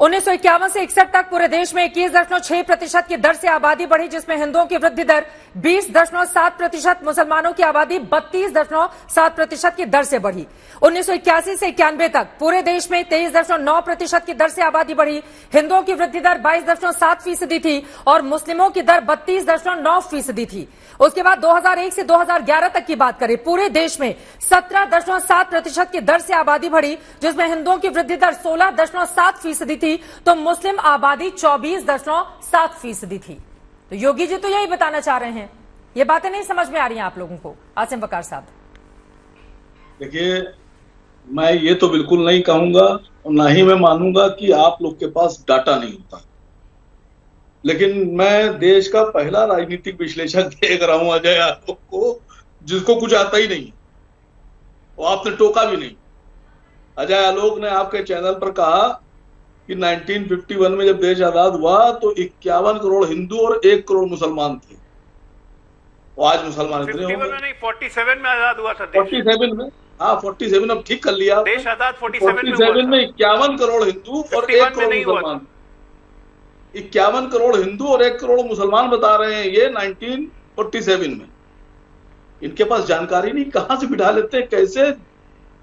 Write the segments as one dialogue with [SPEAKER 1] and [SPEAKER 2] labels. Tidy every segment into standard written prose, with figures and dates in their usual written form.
[SPEAKER 1] 1951 से 61 तक पूरे देश में 21.6% की दर से आबादी बढ़ी, जिसमें हिंदुओं की वृद्धि दर 20.7%, मुसलमानों की आबादी 32.7% की दर से बढ़ी। 1981 से 91 तक पूरे देश में 23.9% की दर से आबादी बढ़ी। हिंदुओं की वृद्धि दर 22.7% थी और मुस्लिमों की दर 32.9% थी। उसके बाद 2001 से 2011 तक की बात करें, पूरे देश में 17.7% की दर से आबादी बढ़ी, जिसमें हिंदुओं की वृद्धि दर 16.7% थी तो मुस्लिम आबादी 24.7% थी। तो योगी जी तो यही बताना चाह रहे हैं, ये बातें नहीं समझ में आ रही हैं आप लोगों को। आसिम वकार साहब,
[SPEAKER 2] देखिए, मैं ये तो बिल्कुल नहीं कहूंगा और ना ही मैं मानूंगा कि आप लोग के पास डाटा नहीं होता, लेकिन मैं देश का पहला राजनीतिक विश्लेषक देख रहा हूं अजय यादव को, जिसको कुछ आता ही नहीं, वो आपने टोका भी नहीं। अजय आलोक ने आपके चैनल पर कहा कि 1951 में जब देश आजाद हुआ तो 51 करोड़ हिंदू और 1 करोड़ मुसलमान थे। वो आज मुसलमान इतने होंगे।
[SPEAKER 3] नहीं, 47 में आजाद हुआ था।
[SPEAKER 2] 47 में, हाँ 47, अब ठीक कर लिया।
[SPEAKER 3] देश आजाद 47
[SPEAKER 2] में 51 करोड़ हिंदू और 1 करोड़ मुसलमान। 51 करोड़ हिंदू और 1 करोड़ मुसलमान बता रहे हैं ये 1947 में। इनके पास जानकारी नहीं, कहां से बिठा लेते हैं, कैसे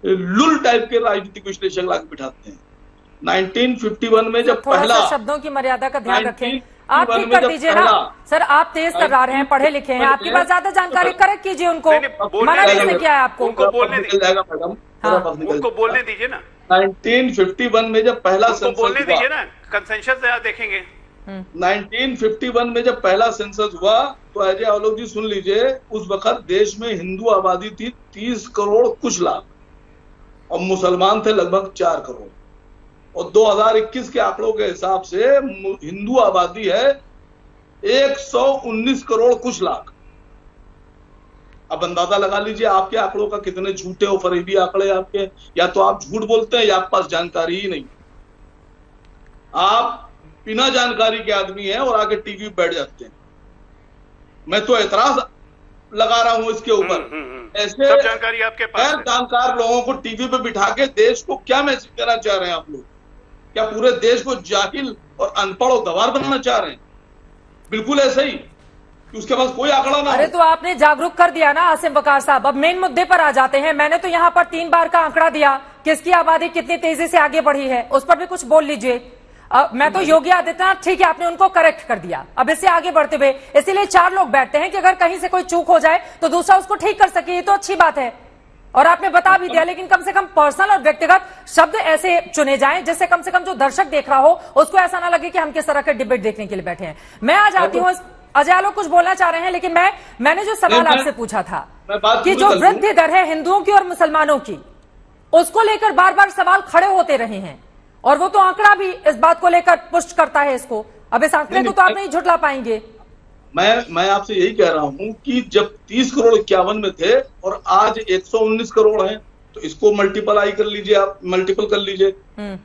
[SPEAKER 2] लुल टाइप के राजनीतिक विश्लेषक लाके बिठाते हैं। 1951 में जब पहला,
[SPEAKER 1] शब्दों की मर्यादा का ध्यान रखें। आप ठीक कर दीजिए ना सर, आप तेज कर रहे हैं, पढ़े लिखे हैं, आपके पास ज्यादा जानकारी, करेक्ट कीजिए उनको। मना किसने किया है आपको?
[SPEAKER 3] उनको बोलने दीजिए ना।
[SPEAKER 2] 1951 में जब पहला
[SPEAKER 3] बोलने दीजिए ना, कंसेंसस देखेंगे।
[SPEAKER 2] 1951 में जब पहला सेंसस हुआ तो अजय आलोक जी सुन लीजिए, उस वक्त देश में हिंदू आबादी थी 30 करोड़ कुछ लाख और मुसलमान थे लगभग 4 करोड़। और 2021 के आंकड़ों के हिसाब से हिंदू आबादी है 119 करोड़ कुछ लाख। अब अंदाजा लगा लीजिए आपके आंकड़ों का कितने झूठे और फरेबी आंकड़े आपके, या तो आप झूठ बोलते हैं या आपके पास जानकारी ही नहीं। आप बिना जानकारी के आदमी हैं और आगे टीवी पे बैठ जाते हैं। मैं तो एतराज लगा रहा हूं इसके ऊपर। ऐसे
[SPEAKER 3] सब जानकारी आपके पास
[SPEAKER 2] गैर जानकार लोगों को टीवी पे बिठा के देश को क्या मैसेज करना चाह रहे हैं आप लोग? क्या पूरे देश को जाहिल और अनपढ़ और गवार बनाना चाह रहे हैं? बिल्कुल ऐसा ही कि उसके पास कोई आंकड़ा ना।
[SPEAKER 1] अरे तो आपने जागरूक कर दिया ना आसिम वकार साहब। अब मेन मुद्दे पर आ जाते हैं। मैंने तो यहाँ पर 3 बार का आंकड़ा दिया, किसकी आबादी कितनी तेजी से आगे बढ़ी है, उस पर भी कुछ बोल लीजिए। मैं तो योगी आदित्यनाथ, ठीक है आपने उनको करेक्ट कर दिया। अब इससे आगे बढ़ते हुए इसीलिए 4 लोग बैठते हैं कि अगर कहीं से कोई चूक हो जाए तो दूसरा उसको ठीक कर सके, ये तो अच्छी बात है। और आपने बता भी दिया, लेकिन कम से कम पर्सनल और व्यक्तिगत शब्द ऐसे चुने जाएं जिससे कम से कम जो दर्शक देख रहा हो उसको ऐसा ना लगे कि हम किस तरह के डिबेट देखने के लिए बैठे हैं। मैं आ जाती हूँ, अजय आलोक कुछ बोलना चाह रहे हैं, लेकिन मैंने जो सवाल आपसे पूछा था कि जो वृद्धि दर है हिंदुओं की और मुसलमानों की, उसको लेकर बार बार सवाल खड़े होते रहे हैं और वो तो आंकड़ा भी इस बात को लेकर पुष्ट करता है इसको। अब इस आंकड़े को तो आप नहीं झुठला पाएंगे।
[SPEAKER 2] मैं आपसे यही कह रहा हूं कि जब 30 करोड़ 51 में थे और आज 119 करोड़ हैं, तो इसको मल्टीपल कर लीजिए, आप मल्टीपल कर लीजिए।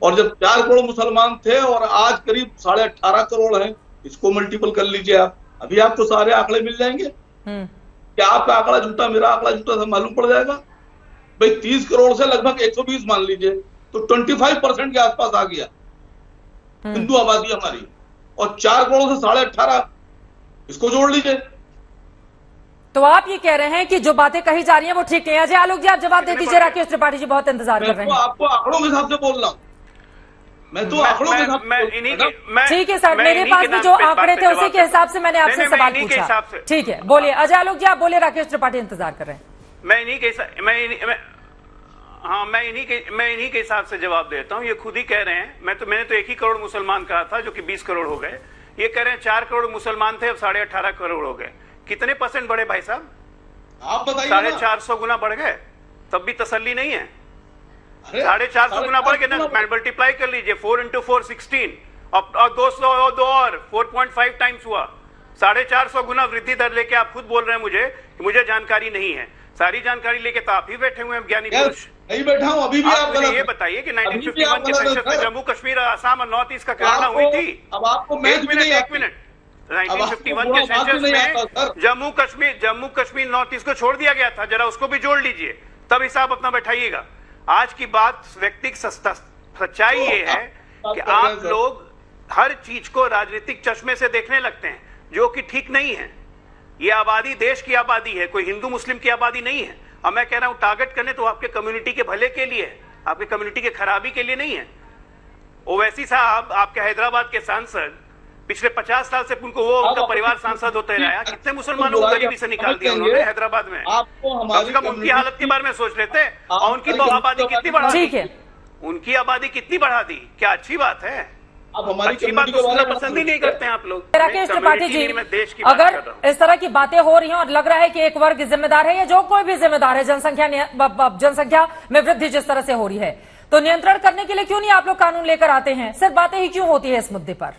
[SPEAKER 2] और जब 4 करोड़ मुसलमान थे और आज करीब 18.5 करोड़ हैं, इसको मल्टीपल कर लीजिए आप। अभी आपको सारे आंकड़े मिल जाएंगे। क्या आपका आंकड़ा झूठा, मेरा आंकड़ा झूठा, सब मालूम पड़ जाएगा। भाई 30 करोड़ से लगभग 120 मान लीजिए, तो 25% के आसपास आ गया हिंदू आबादी हमारी, और 4 करोड़ से 18.5, इसको जोड़ लीजिए।
[SPEAKER 1] तो आप ये कह रहे हैं कि जो बातें कही जा रही हैं वो ठीक नहीं है। अजय आलोक जी आप जवाब दे दीजिए, राकेश त्रिपाठी जी बहुत इंतजार कर रहे हैं।
[SPEAKER 2] आपको आंकड़ों के हिसाब से बोल रहा हूं, मैं तो आंकड़ों के हिसाब।
[SPEAKER 1] ठीक है सर, मेरे पास भी जो आंकड़े थे उसी के हिसाब से मैंने आपसे सवाल पूछा। ठीक है, बोलिए अजय आलोक जी, आप बोले, राकेश त्रिपाठी इंतजार कर रहे हैं।
[SPEAKER 3] मैं इन्हीं के हिसाब से जवाब देता हूं। ये खुद ही कह रहे हैं, मैंने तो 1 ही करोड़ मुसलमान कहा था जो कि 20 करोड़ हो गए। ये कह रहे हैं 4 करोड़ मुसलमान थे, अब 18.5 करोड़ हो गए। कितने % बढ़े भाई साहब? आप बताइए। 450 गुना बढ़ गए, तब भी तसल्ली नहीं है। 450 गुना बढ़ गए ना, मल्टीप्लाई कर लीजिए, 4 × 4 16 और 2 और 4.5 टाइम्स हुआ। 450 गुना वृद्धि दर लेके आप खुद बोल रहे हैं मुझे जानकारी नहीं है। सारी जानकारी लेके तो आप ही बैठे हुए हैं ज्ञानी पुरुष।
[SPEAKER 2] नहीं बैठा हूं, अभी भी आप
[SPEAKER 3] मुझे ये बताइए कि 1951 के सेंसस में जम्मू कश्मीर, आसाम और नॉर्थ ईस्ट का गणना हुई थी।
[SPEAKER 2] अब आपको मैच भी नहीं,
[SPEAKER 3] 1 मिनट। 1951 के सेंसस में जम्मू कश्मीर नॉर्थ ईस्ट को छोड़ दिया गया था, जरा उसको भी जोड़ लीजिए, तब हिसाब अपना बैठाइएगा। आज की बात व्यक्तिगत सच्चाई ये है कि आप लोग हर चीज को राजनीतिक चश्मे से देखने लगते हैं, जो कि ठीक नहीं है। ये आबादी देश की आबादी है, कोई हिंदू मुस्लिम की आबादी नहीं है। अब मैं कह रहा हूं टारगेट करने तो आपके कम्युनिटी के भले के लिए, आपके कम्युनिटी के खराबी के लिए नहीं है। ओवैसी साहब आपके हैदराबाद के सांसद, पिछले 50 साल से उनको वो उनका परिवार सांसद होते रहा, कितने मुसलमानों को गरीबी से निकाल दिया उन्होंने हैदराबाद में। कम से कम उनकी हालत के बारे में सोच लेते। और उनकी तो आबादी कितनी बढ़ा दी, उनकी आबादी कितनी बढ़ा दी, क्या अच्छी बात है?
[SPEAKER 2] आप हमारी
[SPEAKER 3] अच्छी बात तो पसंद ही नहीं करते हैं आप लोग।
[SPEAKER 1] राकेश त्रिपाठी जी, अगर इस तरह की बातें हो रही हैं और लग रहा है कि एक वर्ग जिम्मेदार है या जो कोई भी जिम्मेदार है, जनसंख्या में वृद्धि जिस तरह से हो रही है, तो नियंत्रण करने के लिए क्यों नहीं आप लोग कानून लेकर आते हैं? सिर्फ बातें ही क्यों होती है इस मुद्दे पर?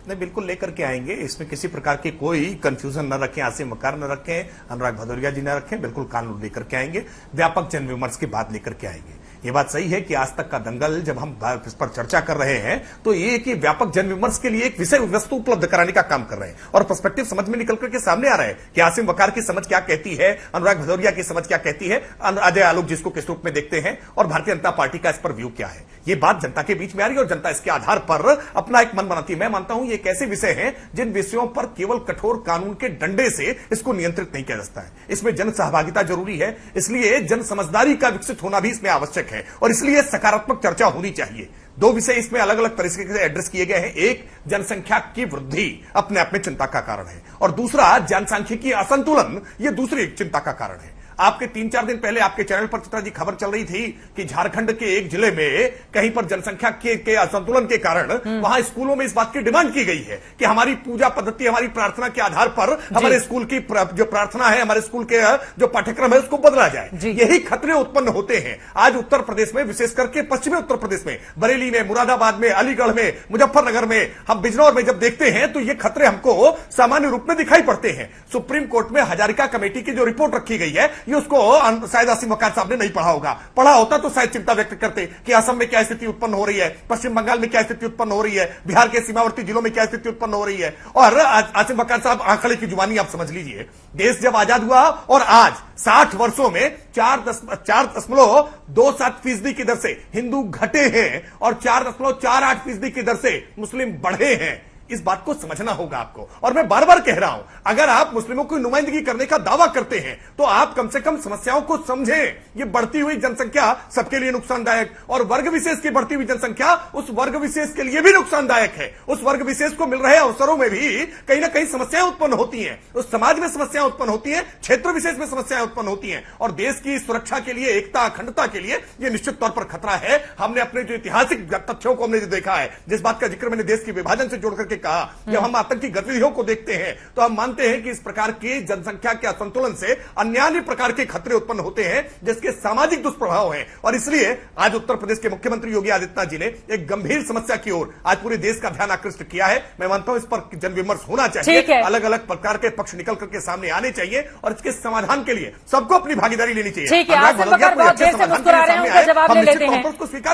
[SPEAKER 4] नहीं, बिल्कुल लेकर के आएंगे, इसमें किसी प्रकार की कोई कंफ्यूजन न रखें, आसिम वकार न रखें, अनुराग भदौरिया जी न रखें, बिल्कुल कानून लेकर के आएंगे, व्यापक जन विमर्श की बात लेकर के आएंगे। ये बात सही है कि आज तक का दंगल जब हम इस पर चर्चा कर रहे हैं तो ये कि व्यापक जन विमर्श के लिए एक विषय वस्तु उपलब्ध कराने का काम कर रहे हैं और पर्सपेक्टिव समझ में निकल करके सामने आ रहा है कि आसिम वकार की समझ क्या कहती है, अनुराग भदौरिया की समझ क्या कहती है, अजय आलोक जिसको किस रूप में देखते हैं, और भारतीय जनता पार्टी का इस पर व्यू क्या है। ये बात जनता के बीच में आ रही है और जनता इसके आधार पर अपना एक मन बनाती है। मैं मानता हूं ये एक ऐसे विषय हैं जिन विषयों पर केवल कठोर कानून के डंडे से इसको नियंत्रित नहीं किया जा सकता है। इसमें जन सहभागिता जरूरी है, इसलिए जन समझदारी का विकसित होना भी इसमें आवश्यक है और इसलिए सकारात्मक चर्चा होनी चाहिए। दो विषय इसमें अलग अलग तरीके से एड्रेस किए गए हैं। एक, जनसंख्या की वृद्धि अपने आप में चिंता का कारण है और दूसरा, जनसांख्यिकी असंतुलन, यह दूसरी चिंता का कारण है। आपके 3-4 दिन पहले आपके चैनल पर चित्रा जी खबर चल रही थी कि झारखंड के एक जिले में कहीं पर जनसंख्या के असंतुलन के कारण वहां स्कूलों में इस बात की डिमांड की गई है कि हमारी पूजा पद्धति, हमारी प्रार्थना के आधार पर हमारे स्कूल की जो प्रार्थना है, हमारे स्कूल के जो पाठ्यक्रम है उसको बदला जाए। यही खतरे उत्पन्न होते हैं आज उत्तर प्रदेश में, विशेष करके पश्चिमी उत्तर प्रदेश में, बरेली में, मुरादाबाद में, अलीगढ़ में, मुजफ्फरनगर में, हम बिजनौर में जब देखते हैं तो ये खतरे हमको सामान्य रूप में दिखाई पड़ते हैं। सुप्रीम कोर्ट में हजारिका कमेटी की जो रिपोर्ट रखी गई है ये उसको शायद आसिम वकार साहब ने नहीं पढ़ा होगा, पढ़ा होता तो शायद चिंता व्यक्त करते कि असम में क्या स्थिति उत्पन्न हो रही है, पश्चिम बंगाल में क्या स्थिति उत्पन्न हो रही है, बिहार के सीमावर्ती जिलों में क्या स्थिति उत्पन्न हो रही है। और आसिम वकार साहब आंकड़े की जुबानी आप समझ लीजिए, देश जब आजाद हुआ और आज 60 वर्षों में 4.27% की दर से हिंदू घटे हैं और 4.48% की दर से मुस्लिम बढ़े हैं। इस बात को समझना होगा आपको। और मैं बार बार कह रहा हूं, अगर आप मुस्लिमों की नुमाइंदगी करने का दावा करते हैं तो आप कम से कम समस्याओं को समझें। ये बढ़ती हुई जनसंख्या सबके लिए नुकसानदायक और वर्ग विशेष की बढ़ती हुई जनसंख्या उस वर्ग विशेष के लिए भी नुकसानदायक है। उस वर्ग विशेष को मिल रहे अवसरों में भी कहीं ना कहीं समस्याएं उत्पन्न होती हैं, उस समाज में समस्याएं उत्पन्न होती हैं, क्षेत्र विशेष में समस्याएं उत्पन्न होती हैं और देश की सुरक्षा के लिए, एकता अखंडता के लिए यह निश्चित तौर पर खतरा है। हमने अपने जो ऐतिहासिक तथ्यों को हमने जो देखा है, जिस बात का जिक्र मैंने देश के विभाजन से जोड़ करके कहा, जब हम आतंकी गतिविधियों को देखते हैं तो हम मानते हैं कि इस प्रकार की जनसंख्या के असंतुलन से अन्य प्रकार के खतरे उत्पन्न होते हैं जिसके सामाजिक दुष्प्रभाव हैं। और इसलिए आज उत्तर प्रदेश के मुख्यमंत्री योगी आदित्यनाथ जी ने एक गंभीर समस्या की ओर आज पूरे देश का ध्यान आकृष्ट किया है। मैं मानता हूं इस पर जन विमर्श होना चाहिए, अलग अलग प्रकार के पक्ष निकल करके सामने आने चाहिए और इसके समाधान के लिए सबको अपनी भागीदारी लेनी चाहिए।
[SPEAKER 1] ठीक है, आसिम वकार बहुत देर से मुस्कुरा रहे हैं, उनका जवाब ले लेते हैं।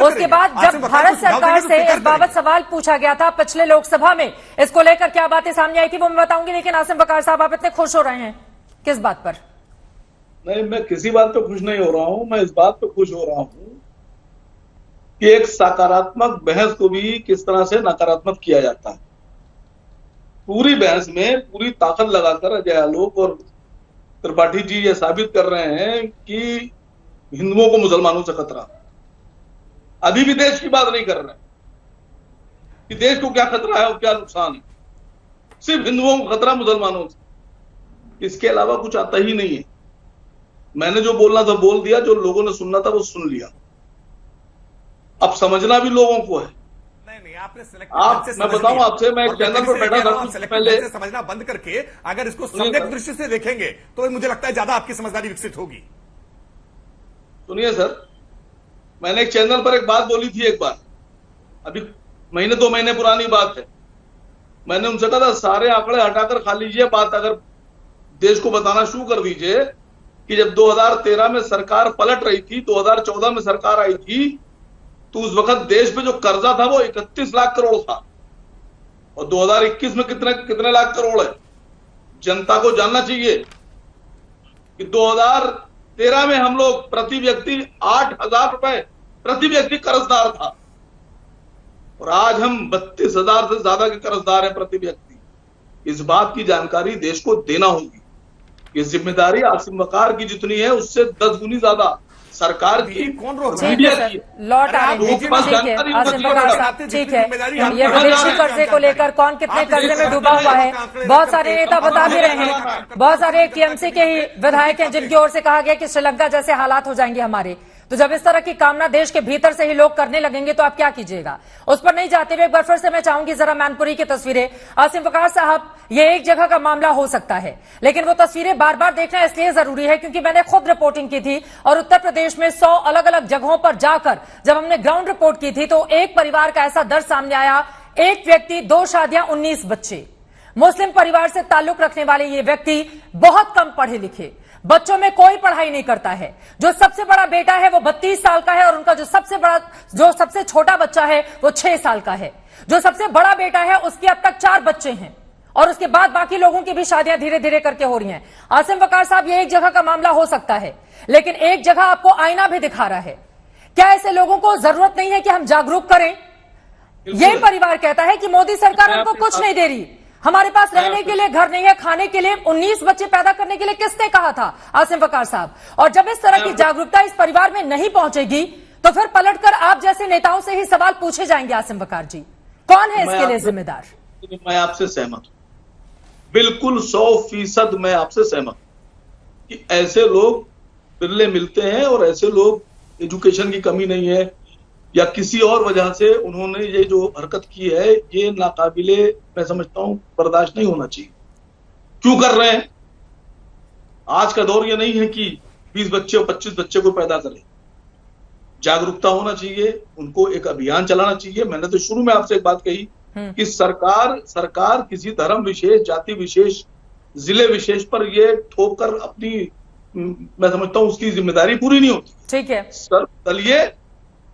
[SPEAKER 1] उसके बाद जब भारत सरकार से इस बाबत सवाल पूछा गया था पिछले लोकसभा में, इसको लेकर क्या बातें सामने आई थी वो मैं बताऊंगी, लेकिन आसिम वकार साहब आप इतने खुश हो रहे हैं किस बात पर?
[SPEAKER 2] नहीं, मैं किसी बात पे खुश नहीं हो रहा हूं। मैं इस बात पे खुश हो रहा हूं कि एक सकारात्मक बहस को भी किस तरह से नकारात्मक किया जाता है। पूरी बहस में पूरी ताकत लगाकर अजय आलोक और त्रिपाठी जी ये साबित कर रहे हैं कि हिंदुओं को मुसलमानों से खतरा। अभी भी देश की बात नहीं कर रहे कि देश को क्या खतरा है और क्या नुकसान है। सिर्फ हिंदुओं को खतरा, मुसलमानों से, इसके अलावा कुछ आता ही नहीं है। मैंने जो बोलना था बोल दिया, जो लोगों ने सुनना था वो सुन लिया। अब समझना भी लोगों को है।
[SPEAKER 4] नहीं, आपने
[SPEAKER 2] मैं बताऊं आपसे, मैं एक चैनल पर बैठा था पहले,
[SPEAKER 4] समझना बंद करके अगर इसको सम्यक दृष्टि से देखेंगे तो मुझे लगता है ज्यादा आपकी समझदारी विकसित होगी।
[SPEAKER 2] सुनिए सर, मैंने एक चैनल पर एक बात बोली थी एक बार, अभी 1-2 महीने पुरानी बात है। मैंने उनसे कहा था सारे आंकड़े हटाकर खा लीजिए, बात अगर देश को बताना शुरू कर दीजिए कि जब 2013 में सरकार पलट रही थी, 2014 में सरकार आई थी, तो उस वक्त देश पे जो कर्जा था वो 31 लाख करोड़ था और 2021 में कितने लाख करोड़ है। जनता को जानना चाहिए कि 2013 में हम लोग प्रति व्यक्ति 8,000 रुपए प्रति व्यक्ति कर्जदार था, और आज हम 32,000 से ज्यादा के कर्जदार हैं प्रति व्यक्ति। इस बात की जानकारी देश को देना होगी। ये जिम्मेदारी आसिम वकार की जितनी है उससे 10 गुनी ज्यादा सरकार की,
[SPEAKER 4] कौन रोक
[SPEAKER 2] मीडिया की।
[SPEAKER 1] लौट आ रहे हैं, ठीक है आसिम वकार साहब, ठीक है। ये विदेशी कर्जे को लेकर कौन कितने कर्जे में डूबा हुआ है, बहुत सारे नेता बता भी रहे हैं। बहुत सारे टीएमसी के ही विधायक हैं जिनकी ओर से कहा गया कि श्रीलंका जैसे हालात हो जाएंगे हमारे। तो जब इस तरह की कामना देश के भीतर से ही लोग करने लगेंगे तो आप क्या कीजिएगा? उस पर नहीं जाते हुए एक बार फिर से मैं चाहूंगी जरा मैनपुरी की तस्वीरें। आसिम वकार साहब, ये एक जगह का मामला हो सकता है, लेकिन वो तस्वीरें बार बार देखना इसलिए जरूरी है क्योंकि मैंने खुद रिपोर्टिंग की थी और उत्तर प्रदेश में 100 अलग अलग जगहों पर जाकर जब हमने ग्राउंड रिपोर्ट की थी तो एक परिवार का ऐसा दर्द सामने आया। एक व्यक्ति, 2 शादियां, 19 बच्चे, मुस्लिम परिवार से ताल्लुक रखने वाले ये व्यक्ति बहुत कम पढ़े लिखे, बच्चों में कोई पढ़ाई नहीं करता है। जो सबसे बड़ा बेटा है वो 32 साल का है और उनका जो सबसे छोटा बच्चा है वो 6 साल का है। जो सबसे बड़ा बेटा है उसके अब तक 4 बच्चे हैं और उसके बाद बाकी लोगों की भी शादियां धीरे धीरे करके हो रही हैं। आसिम वकार साहब, ये एक जगह का मामला हो सकता है, लेकिन एक जगह आपको आईना भी दिखा रहा है। क्या ऐसे लोगों को जरूरत नहीं है कि हम जागरूक करें? ये परिवार कहता है कि मोदी सरकार उनको कुछ नहीं दे रही, हमारे पास रहने के लिए घर नहीं है, खाने के लिए 19 बच्चे पैदा करने के लिए किसने कहा था आसिम वकार साहब? और जब इस तरह की जागरूकता इस परिवार में नहीं पहुंचेगी तो फिर पलटकर आप जैसे नेताओं से ही सवाल पूछे जाएंगे। आसिम वकार जी, कौन है इसके लिए जिम्मेदार?
[SPEAKER 2] मैं आपसे सहमत हूं, बिल्कुल 100% मैं आपसे सहमत हूं कि ऐसे लोग बिरले मिलते हैं और ऐसे लोग, एजुकेशन की कमी नहीं है या किसी और वजह से उन्होंने ये जो हरकत की है, ये नाकाबिले, मैं समझता हूं, बर्दाश्त नहीं होना चाहिए। क्यों कर रहे हैं? आज का दौर ये नहीं है कि 20 बच्चे और 25 बच्चे को पैदा करें। जागरूकता होना चाहिए, उनको एक अभियान चलाना चाहिए। मैंने तो शुरू में आपसे एक बात कही कि सरकार किसी धर्म विशेष, जाति विशेष, जिले विशेष पर ये थोप कर अपनी, मैं समझता हूं, उसकी जिम्मेदारी पूरी नहीं होती।
[SPEAKER 1] ठीक है,
[SPEAKER 2] सर्वदलीय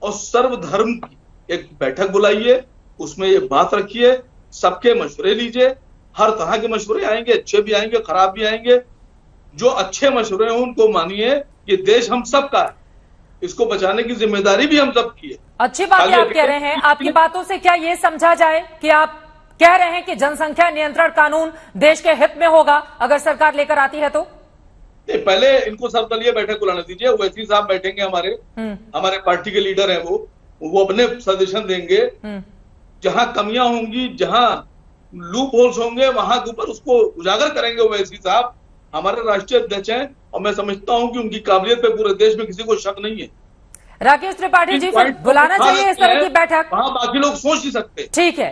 [SPEAKER 2] और सर्वधर्म की एक बैठक बुलाइए, उसमें ये बात रखिए, सबके मशवरे लीजिए। हर तरह के मशवरे आएंगे, अच्छे भी आएंगे, खराब भी आएंगे। जो अच्छे मशवरे हैं उनको मानिए। ये देश हम सब का है, इसको बचाने की जिम्मेदारी भी हम सब की है।
[SPEAKER 1] अच्छी बात आप कह रहे हैं। आपकी बातों से क्या ये समझा जाए कि आप कह रहे हैं कि जनसंख्या नियंत्रण कानून देश के हित में होगा अगर सरकार लेकर आती है तो?
[SPEAKER 2] नहीं, पहले इनको सर्वदलीय बैठक बुलाने दीजिए। ओवैसी साहब बैठेंगे, हमारे पार्टी के लीडर हैं, वो अपने सजेशन देंगे। जहां कमियां होंगी, जहां लूप होल्स होंगे, वहां के ऊपर उसको उजागर करेंगे ओवैसी साहब। हमारे राष्ट्रीय अध्यक्ष हैं और मैं समझता हूं कि उनकी काबिलियत पे पूरे देश में किसी को शक नहीं है।
[SPEAKER 1] राकेश त्रिपाठी जी, फिर बुलाना चाहिए इस तरह की बैठक।
[SPEAKER 2] वहां बाकी लोग सोच नहीं सकते।
[SPEAKER 1] ठीक है।